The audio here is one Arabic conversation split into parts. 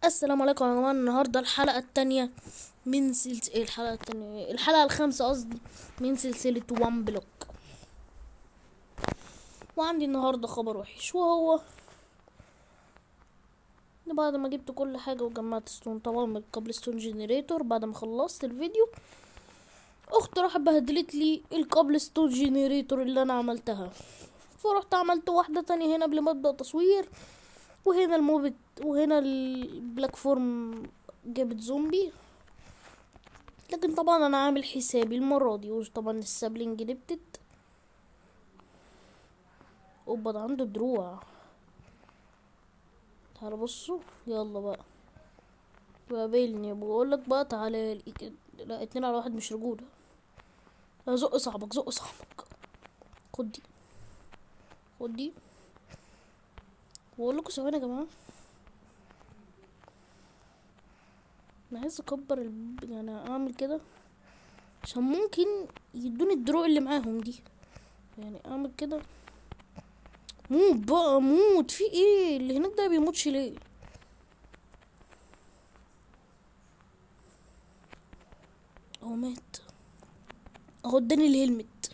السلام عليكم يا جماعة. النهاردة الحلقة التانية من الحلقة الخامسة قصدي من سلسلة وان بلوك. وعندي النهاردة خبر وحش، وهو إن بعد ما جبت كل حاجة وجمعت ستون طبعا من الكابل ستون جنريتور، بعد ما خلصت الفيديو اختي راحت بهدلت لي الكابل ستون جنريتور اللي انا عملتها، فرحت عملت واحدة تانية هنا قبل ما ابدأ تصوير. وهنا الموبت وهنا البلاك فورم جابت زومبي، لكن طبعا انا عامل حسابي المرة دي. وطبعا السابلينج نبتت. اوبا ده عنده دروع. تعالى بصوا، يلا بقى قابلني بقولك بقى تعالى لي كده. لا، 2 على 1 مش رجولة. لا، زق صاحبك زق صاحبك. خد دي خد دي. بقولكوا ثواني يا جماعة، انا عايز اكبر يعني اعمل كده عشان ممكن يدوني الدروع اللي معاهم دي. يعني اعمل كده. موت بقى موت، في ايه اللي هناك ده بيموتش ليه؟ هو مات اهو، اداني الهلمت.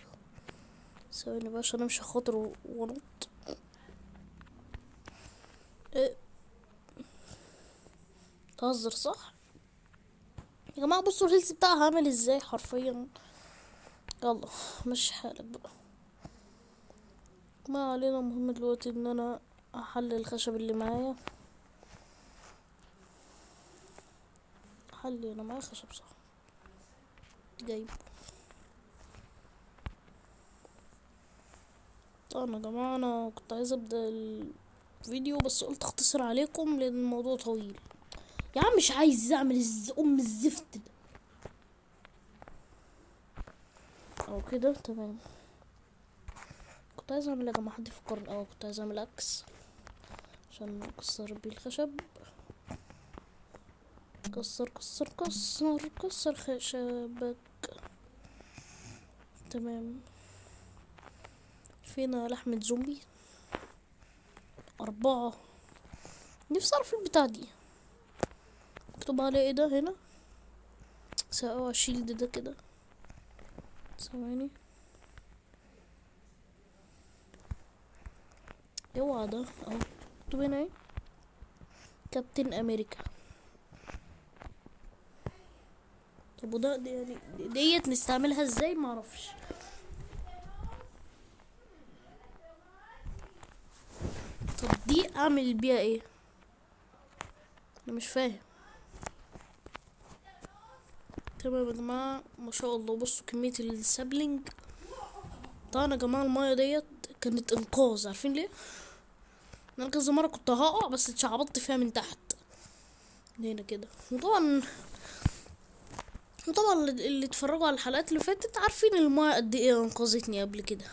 ثواني بقى عشان امشي خاطر ونط. إيه؟ تهزر صح يا جماعة؟ بصوا الهيلث بتاعها عامل ازاي حرفيا. يلا مشي حالك بقى، ما علينا. المهم دلوقتي ان انا احلل الخشب اللي معايا. حلي، انا معايا خشب صح؟ جايب. طبعا يا جماعة انا كنت عايزة ابدأ الفيديو بس قلت اختصر عليكم لان الموضوع طويل. يا عم مش عايز اعمل الزفت ده. او كده تمام. كنت عايز اعمل يا جماعة، حد يفكرني. كنت عايز اعمل اكس عشان اكسر بيه الخشب. كسر كسر كسر كسر خشبك. تمام. فينا لحمة زومبي 4. نفسي اعرف البتاع دي مكتوب عليه ايه ده هنا. سواء شيلد ده كده. ثواني. اوعى ده اهو مكتوب هنا ايه؟ كابتن امريكا. طب وده دي يعني ديت نستعملها ازاي؟ معرفش. طب دي اعمل بيها ايه؟ انا مش فاهم. تمام يا جماعة، ما شاء الله بصوا كمية السابلينج. طبعا يا جماعة المايه ديت كانت انقاذ، عارفين ليه؟ انا كذا مرة كنت هقع بس اتشعبطت فيها من تحت هنا كده. وطبعا اللي اتفرجوا على الحلقات اللي فاتت عارفين المايه قد ايه انقذتني قبل كده.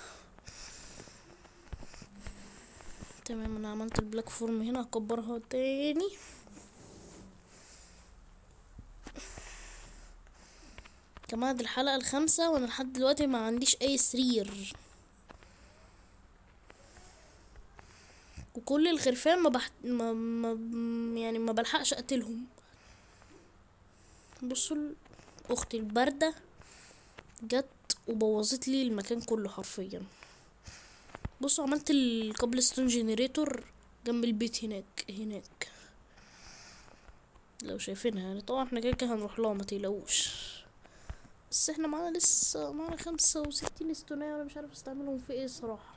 تمام، انا عملت البلاك فورم هنا، هكبرها تاني. كمان دي الحلقة الخامسة وانا لحد دلوقتي ما عنديش اي سرير. وكل الخرفان يعني ما بلحقش اقتلهم. بصوا اختي الباردة جت وبوظت لي المكان كله حرفيا. بصوا عملت الكابل ستون جنريتور جنب البيت هناك لو شايفينها. يعني طبعا احنا كده هنروح لها، ما تقلقوش. بس احنا معانا لسه 65 استونية، وانا مش عارف استعملهم في ايه صراحة.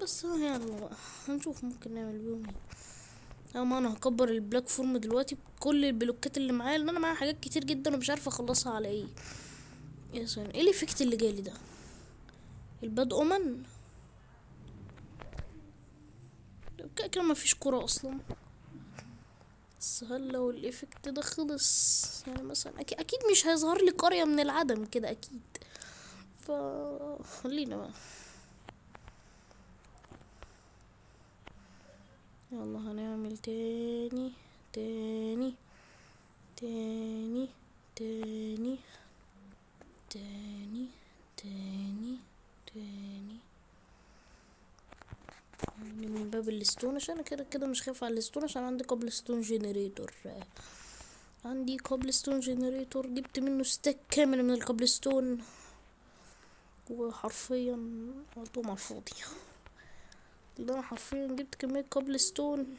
بس يلا بقى هنشوف ممكن نعمل بيهم ايه. ما انا هكبر البلاك فورم دلوقتي بكل البلوكات اللي معايا، لان انا معايا حاجات كتير جدا ومش عارفه اخلصها على ايه. يا سلام، ايه الايفكت اللي جالي ده؟ الباد اومن. كده مفيش كرة اصلا. بس هل لو الايفكت ده خلص يعني مثلا اكيد مش هيظهر لي قرية من العدم كده اكيد. خلينا بقى. يلا هنعمل تاني تاني تاني تاني تاني تاني تاني. من باب الستون، عشان انا كده كده مش خايف على الستون، عشان عندي كوبل ستون جنريتور. عندي كوبل ستون جنريتور جبت منه ستاك كامل من الكوبل ستون، وحرفيا قلتهم على الفاضي. ده انا حرفيا جبت كمية كوبل ستون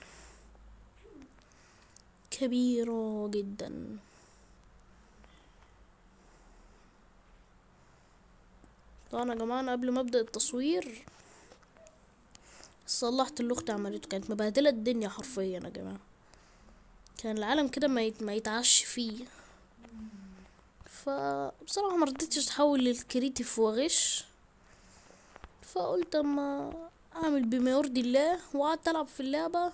كبيرة جدا. طبعا يا جماعة انا قبل ما ابدأ التصوير صلحت اللي اختي عملته، كانت مبهدلة الدنيا حرفيا يا جماعة، كان العالم كده ما يتعش فيه. فبصراحة مرضتش اتحول للكريتيف واغش، فقلت اما اعمل بما يرضي الله، وقعدت العب في اللعبة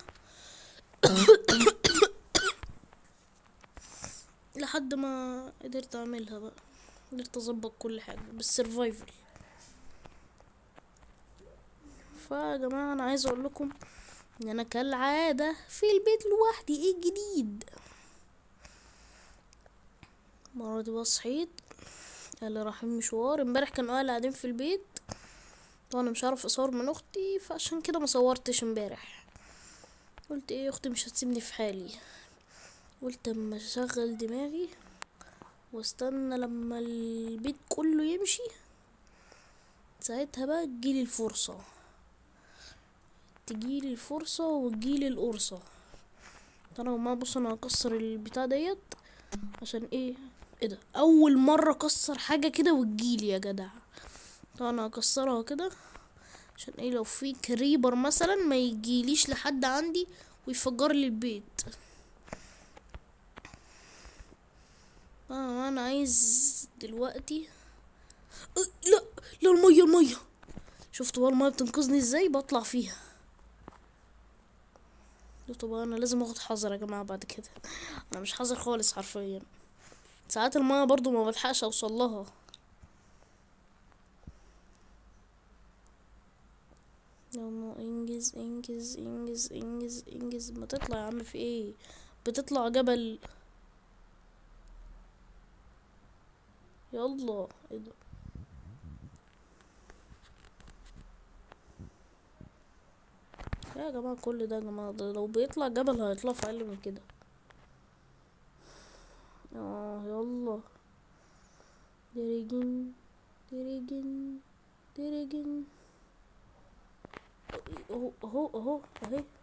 لحد ما قدرت اعملها بقى، قدرت اظبط كل حاجة بالسرفايفل. فيا جماعة انا عايز اقول لكم ان انا كالعادة في البيت لوحدي. ايه الجديد؟ مرة دي بقى صحيت قال لي رايحين مشوار. امبارح كانوا اهلي قاعدين في البيت، وانا مش عارف اصور من اختي، فعشان كده ما صورتش امبارح. قلت ايه، اختي مش هتسيبني في حالي، قلت اما اشغل دماغي واستنى لما البيت كله يمشي، ساعتها بقى تجيلي الفرصة وتجيلي القرصة. انا ما بص، انا هكسر البتاع ديت عشان ايه ده اول مرة اكسر حاجة كده وتجيلي يا جدع. طبعا انا هكسرها كده عشان ايه، لو في كريبر مثلا ما يجيليش لحد عندي ويفجر لي البيت. انا عايز دلوقتي لا لا، المية شفتوا بقى المية بتنقذني ازاي، بطلع فيها. طبعا انا لازم اخد حذر يا جماعة بعد كده، انا مش حذر خالص حرفيا. ساعات المية برضو ما بلحقش اوصل لها. يلا انجز انجز انجز انجز انجز، ما تطلع يا عم، في ايه بتطلع جبل؟ يلا ايه ده؟ يا جماعة كل ده يا جماعة، ده لو بيطلع جبل هيطلع في اقل من كده. يلا ديريجن ديريجن ديريجن، اهو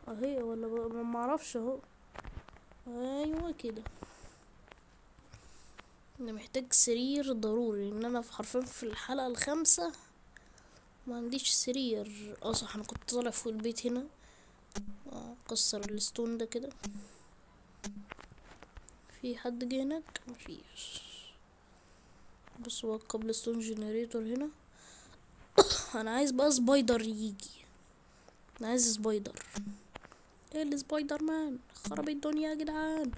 اهي ولا ما اعرفش اهو. ايوه كده. انا محتاج سرير ضروري، ان انا حرفيا في الحلقة الخامسة ما عنديش سرير. صح، انا كنت طالع فوق البيت هنا. كسر الستون ده كده. في حد جه هناك؟ مفيش. بص هو قبل ستون جنريتور هنا. انا عايز بقى سبايدر يجي، انا عايز سبايدر. ايه السبايدر مان خرب الدنيا يا جدعان،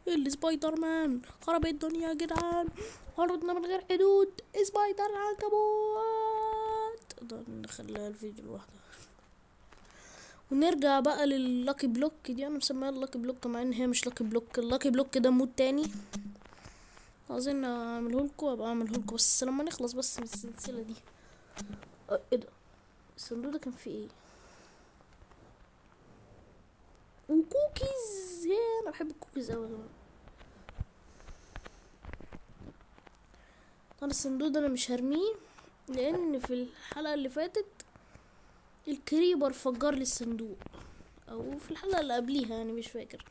ايه السبايدر مان خرب الدنيا يا جدعان، عرضنا من غير حدود سبايدر عنكبوت. ده نخليها الفيديو لوحده. ونرجع بقى لللاكي بلوك دي، انا مسميها اللاكي بلوك مع ان هي مش لاكي بلوك. اللاكي بلوك ده مود تاني، عايزين اعملهولكوا ابقى اعملهولكوا بس لما نخلص بس من السلسلة دي. ايه ده؟ الصندوق ده كان فيه ايه؟ وكوكيز. انا بحب الكوكيز اوي يا جماعه. طبعا الصندوق ده انا مش هرميه، لان في الحلقه اللي فاتت الكريبر فجر لي الصندوق، او في الحلقه اللي قبليها يعني مش فاكر.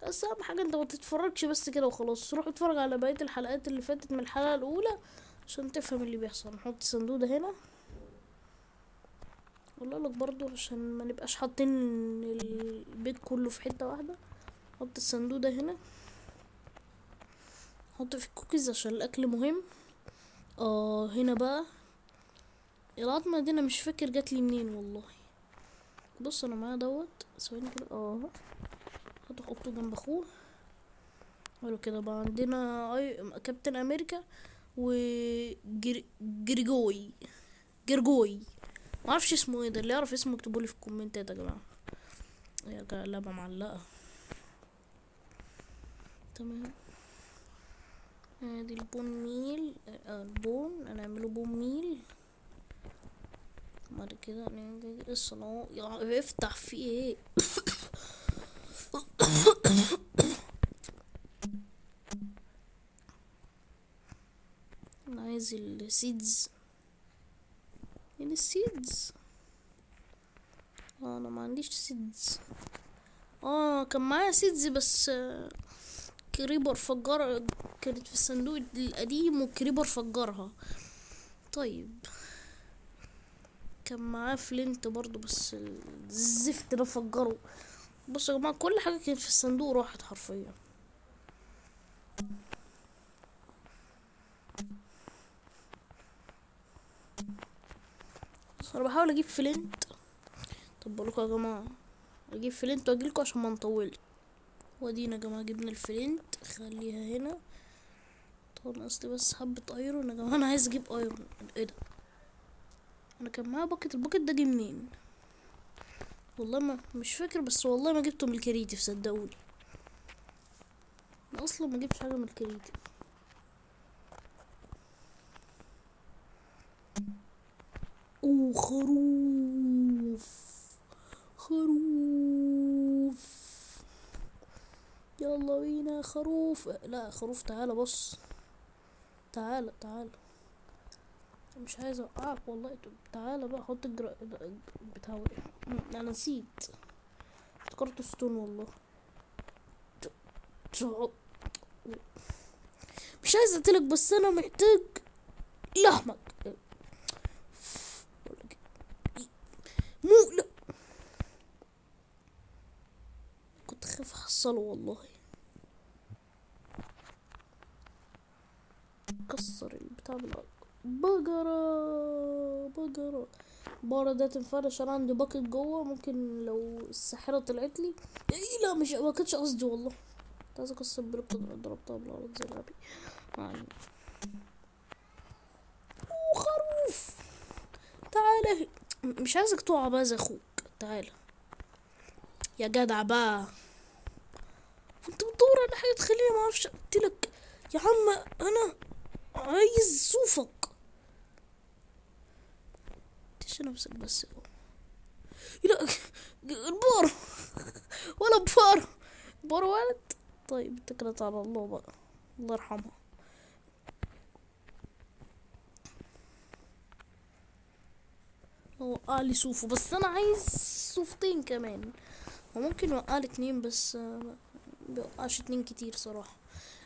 بس اهم حاجه انت ما تتفرجش بس كده وخلاص، روح اتفرج على بقيه الحلقات اللي فاتت من الحلقه الاولى عشان تفهم اللي بيحصل. نحط الصندوق ده هنا، اقول لك برضو عشان ما نبقاش حاطين البيت كله في حته واحده. حط الصندوق ده هنا، حط فيه الكوكيز عشان الاكل مهم. هنا بقى العظمه دي انا مش فاكر جاتلي منين والله. بص انا معايا دوت ثواني كده. هحطه جنب اخوه. حلو كده بقى عندنا كابتن امريكا و جرجوي معرفش اسمه ايه ده، اللي يعرف اسمه اكتبولي في الكومنتات يا جماعه. يا لعبه معلقه. تمام. ادي البون ميل. البون هنعمله بون ميل. بعد كده نيجي الصناعة يعني افتح في ايه. انا عايز السيدز، يعني السيدز. انا ما عنديش سيدز. كان معايا سيدز بس كريبر فجر، كانت في الصندوق القديم وكريبر فجرها. طيب كان معاه فلينت برضو بس الزفت ده فجره. بصوا يا جماعة، كل حاجة كانت في الصندوق راحت حرفيا. بس انا بحاول اجيب فلينت. طب بقولكوا يا جماعة، اجيب فلينت واجيلكوا عشان ما نطولش. وادينا يا جماعة جبنا الفلينت، خليها هنا. طب اصلي بس حبة ايرون يا جماعة، انا عايز اجيب ايرون. ايه ده؟ انا كان معايا باكت، الباكت ده جه منين؟ والله ما مش فاكر، بس والله ما جبته من الكريتيف صدقوني. انا اصلا ما جبتش حاجة من الكريتيف. اوه خروف، خروف. يلا بينا خروف. لا خروف، تعالى بص. تعالى تعالى، مش عايز اوقعك والله. تعالى بقى حط بتاع انا نسيت، افتكرت ستون والله. مش عايز اقتلك بس انا محتاج لحمك. مو لا، كنت خايف احصله والله. كسر البتاع بالارض. بقرة بقرة. البقرة ده تنفعش، انا عندي باكت جوه، ممكن لو الساحرة طلعت لي. ايه لا، مش ما كانش قصدي والله. كنت عايز اكسر بلوك، ضربتها بالارض زي الغبي. يعني خروف، تعالى. مش عايزك تقع بقى زي اخوك. تعالى يا جدع بقى، انت بتدور على حاجه تخليني ما اعرفش اقتلك. يا عم انا عايز صوفك. تيش نفسك بس. لا البار ولا بار، بار ولد. طيب اتكلت على الله بقى، الله يرحمها. هو وقع لي صوفه، بس انا عايز صوفتين كمان. وممكن يوقع لي اتنين بس بيوقعش اتنين كتير صراحة.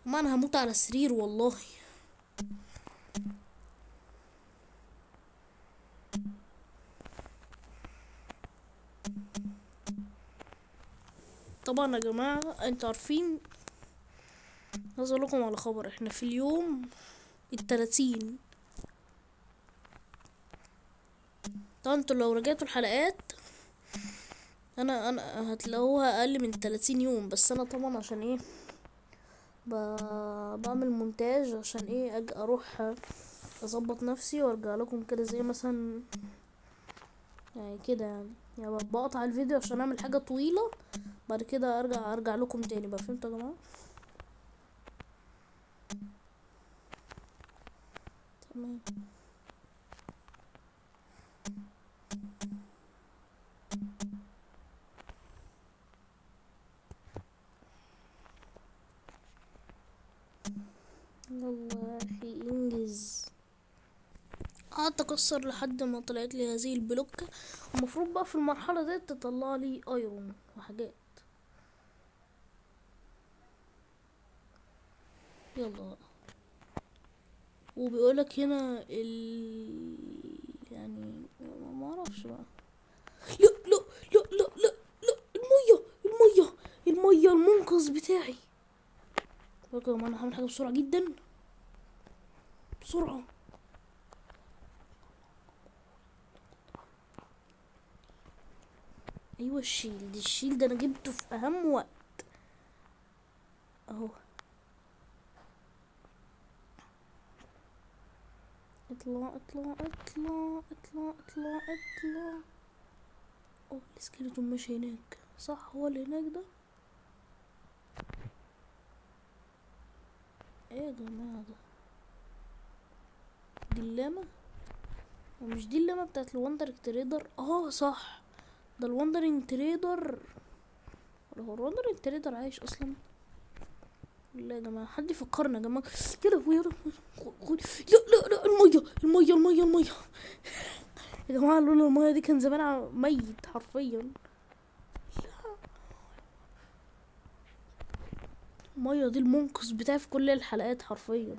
ما انا هموت على السرير والله. طبعا يا جماعة انتوا عارفين، عايز اقول لكم على خبر. احنا في اليوم ال30. طبعا انتوا لو رجعتوا الحلقات، انا هتلاقوها اقل من 30 يوم. بس انا طبعا عشان ايه ب... بعمل مونتاج، عشان ايه اجي اروح اظبط نفسي وارجع لكم كده زي مثلا يعني كده يعني بقطع الفيديو عشان اعمل حاجة طويلة، بعد كده ارجع لكم تاني بقى. فهمتوا يا جماعة؟ تمام. يلا يا اخي انجز. قعدت اكسر لحد ما طلعت لي هذه البلوكة. المفروض بقى في المرحلة دي تطلع لي ايرون وحاجات. يلا بقى. وبيقولك هنا يعني ما اعرفش بقى. لا لا لا لا لا لا، المية المية المية المنقذ بتاعي. بقى انا هعمل حاجة بسرعة جدا، بسرعة. ايوه الشيلد انا جبته في اهم وقت اهو. اطلع اطلع اطلع اطلع اطلع اطلع. اوه السكيلتون ماشي هناك، صح هو اللي هناك ده. ايه يا جماعة ده؟ دي اللامة. ومش دي اللمة بتاعت الوندر تريدر؟ اه صح، ده الوندرينج تريدر. هو الوندرينج تريدر عايش اصلا؟ لا يا جماعه، حد يفكرنا يا جماعه. يا لهوي يا لهوي. لا لا لا، الميه الميه الميه الميه. يا جماعه لولا الميه دي كان زمان ميت حرفيا. الميه دي المنقذ بتاعي في كل الحلقات حرفيا.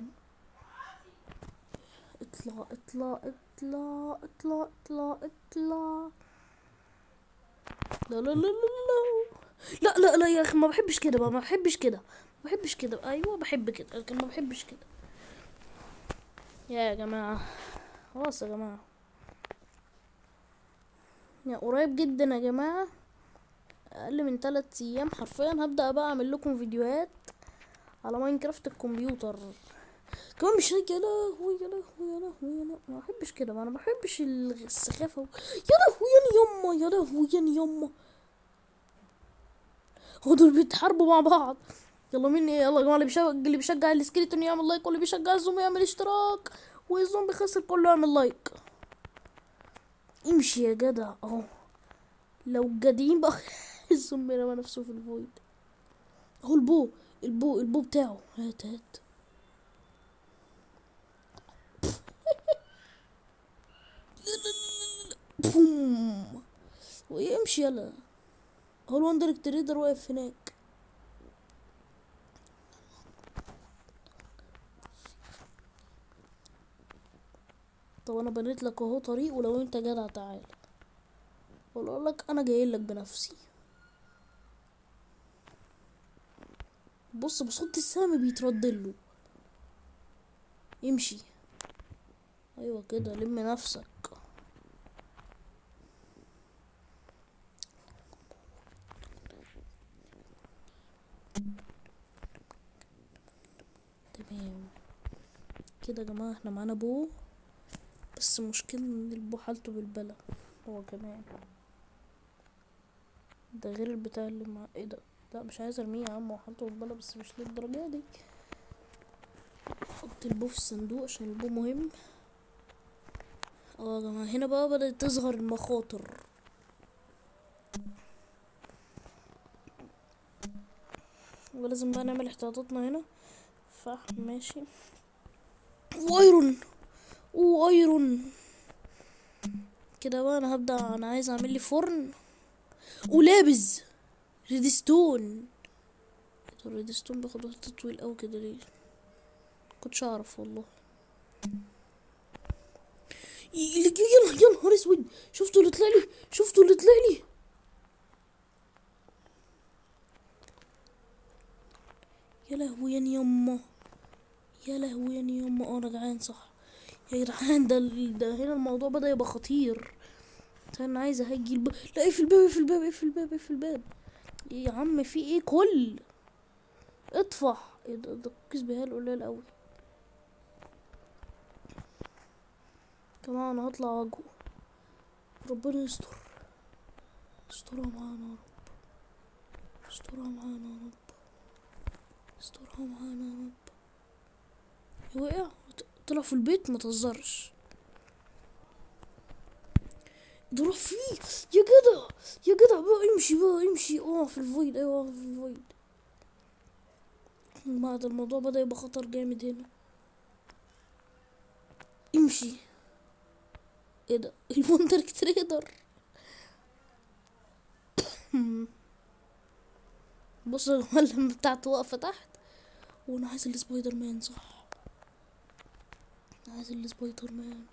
اطلع اطلع اطلع اطلع اطلع اطلع. لا لا لا لا لا لا لا يا اخي، ما بحبش كده بقى، ما بحبش كده، ما بحبش كده. ايوه بحب كده لكن ما بحبش كده. يا جماعه خلاص يا جماعه، يا قريب جدا يا جماعه، اقل من 3 ايام حرفيا هبدا بقى اعمل لكم فيديوهات على ماينكرافت الكمبيوتر. كمان مش هيك. يا لهوي يا لهوي يا لهوي يا لهوي، ما بحبش كده، ما انا ما بحبش السخافه. يا لهوي يا يما يا لهوي يا يما. هو دول بيتحاربوا مع بعض. يلا مين، يلا يا جماعه، اللي بيشجع السكيلتون يعمل لايك، واللي بيشجع الزومبي يعمل اشتراك، والزومبي خسر كله يعمل لايك. امشي يا جدع اهو. لو الجديين بقى. الزومبي رمى نفسه في الفويد. اهو البو بتاعه. هات هات. بوم. ويمشي يلا. هو الوندر تريدر واقف هناك. طب انا بنيت لك اهو طريق، ولو انت جدع تعال، ولا اقول لك انا جاي لك بنفسي. بص بصوت السهم بيتردله. امشي. ايوه كده، لم نفسك. تمام كده يا جماعه، احنا معانا بو، بس المشكله ان البو حالته بالبلا هو كمان. ده غير البتاع اللي مع ايه ده. لا مش عايز ارميه يا عم، هو حالته بالبلا بس مش للدرجه دي. حط البو في الصندوق عشان البو مهم. اه يا جماعه، هنا بقى بدأت تظهر المخاطر. ولازم بقى نعمل احتياطاتنا هنا. فحم ماشي. وايرون. وايرون. كده بقى انا هبدأ، انا عايز اعمل لي فرن ولابز ريدستون. الريدستون بياخد وقت طويل اوي كده ليه؟ كنتش اعرف والله. يلا يا نهار اسود، شفتوا اللي طلع لي، شفتوا اللي طلع لي. يا لهوي يا يما، يا لهوي يا يما. اه انا جعان صح يا جدعان. ده هنا الموضوع بدأ يبقى خطير. انا عايزه هاجي لا اقفل الباب اقفل الباب اقفل الباب اقفل الباب. يا عم في ايه كل اطفح. ايه ده الكيس بيهال قليل قوي. كمان انا هطلع واجهه. ربنا يستر. استرها معانا يا رب. استرها معانا يا رب. استرها معانا يا رب. وقع. طلع في البيت، ما تهزرش. ده راح فيه. يا جدع، يا جدع بقى امشي بقى امشي. اه في الفويد، ايوه في الفويد. بعد الموضوع بدأ يبقى خطر جامد هنا. امشي. ايه ده المونتر تريدر. بص المعلم بتاعته واقفة تحت. وانا عايز السبايدر مان صح. عايز السبايدر مان.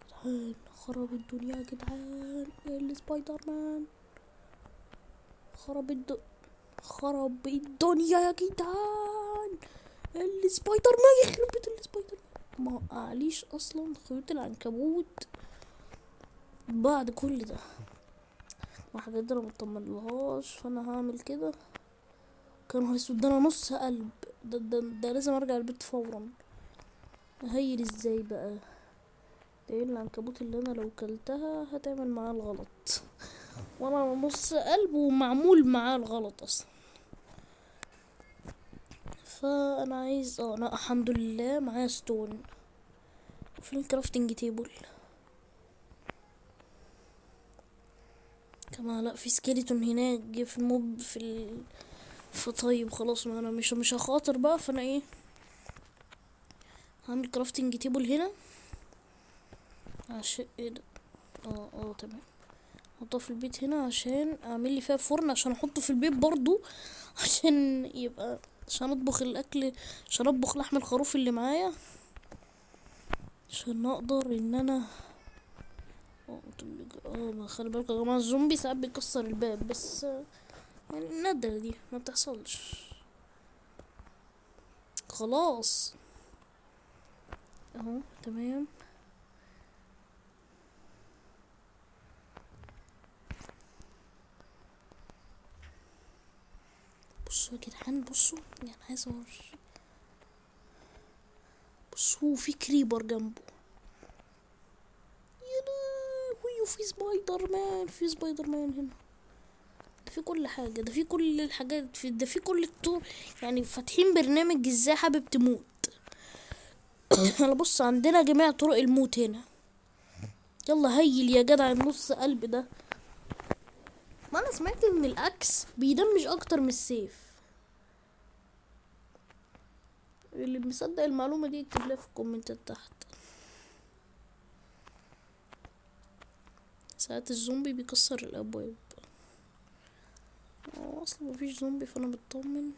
جدعان خرب الدنيا يا جدعان. السبايدر مان خرب خرب الدنيا يا جدعان. السبايدر مان يخرب بيت السبايدر مان. ما وقعليش اصلا خيوط العنكبوت بعد كل ده. ما حاجات دي انا مطمنلهاش، فانا هعمل كده. كان اسود، ده انا نص قلب. ده لازم ارجع البيت فورا. هيل ازاي بقى؟ ده ايه العنكبوت اللي انا لو كلتها هتعمل معاه الغلط، وانا نص قلب ومعمول معاه الغلط اصلا. فانا عايز انا الحمد لله معايا ستون. وفين الكرافتنج تيبل؟ كمان لا، في سكيلتون هناك جه في الموب فطيب خلاص، ما انا مش هخاطر بقى، فانا ايه، هعمل كرافتنج تيبل هنا عشان ايه ده. تمام. احطها في البيت هنا عشان اعمل لي فيها فرن عشان احطه في البيت برضو عشان يبقى، عشان اطبخ الاكل، عشان اطبخ لحم الخروف اللي معايا، عشان اقدر ان انا ما خلي بالك يا جماعه، الزومبي ساعات بيكسر الباب، بس يعني نادر، دي ما بتحصلش. خلاص اهو تمام. بصوا يا جدعان، بصوا يعني عايز اوري، بصوا في كريبر جنبه، يا لهوي، وفي سبايدر مان، في سبايدر مان هنا، ده في كل حاجة، ده في كل الحاجات، ده في كل الطرق، يعني فاتحين برنامج ازاي حابب تموت. انا بص، عندنا جميع طرق الموت هنا. يلا هيل يا جدع النص قلب ده. ما انا سمعت ان الاكس بيدمج اكتر من السيف. اللي مصدق المعلومة دي يكتب لها في الكومنتات تحت. ساعات الزومبي بيكسر الابواب. اصلا مفيش زومبي فانا بطمن.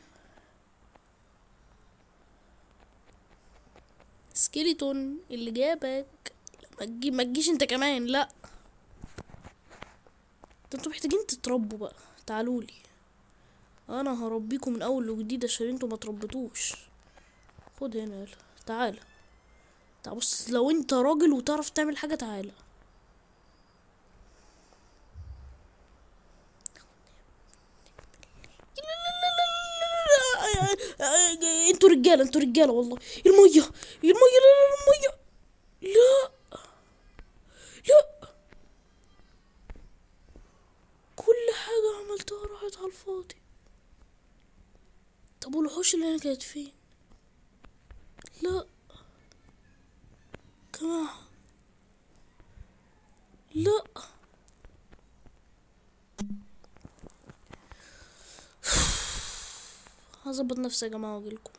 سكيليتون اللي جابك، ما تجيش انت كمان، لا ده انتوا محتاجين تتربوا بقى، تعالولي انا هربيكم من اول وجديد عشان انتوا ما تربيتوش. خد هنا يلا، تعال تعال، بص لو انت راجل وتعرف تعمل حاجه تعال. انتوا رجاله، انتوا رجاله والله. الميه، الميه، لا لا، الميه، لا لا، كل حاجه عملتها راحت على الفاضي. طب والوحوش اللي انا كانت فين؟ لا كمان، لا. هظبط نفسي يا جماعه واجيلكم.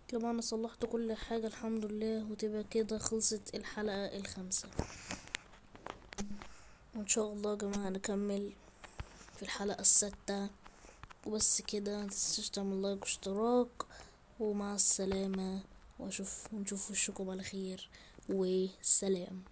كمان انا صلحت كل حاجه الحمد لله، وتبقى كده خلصت الحلقه الخامسة. وان شاء الله يا جماعه نكمل في الحلقه السادسة. وبس كده، متنسوش تعمل لايك واشتراك، ومع السلامه، ونشوف وشكم على خير، وسلام.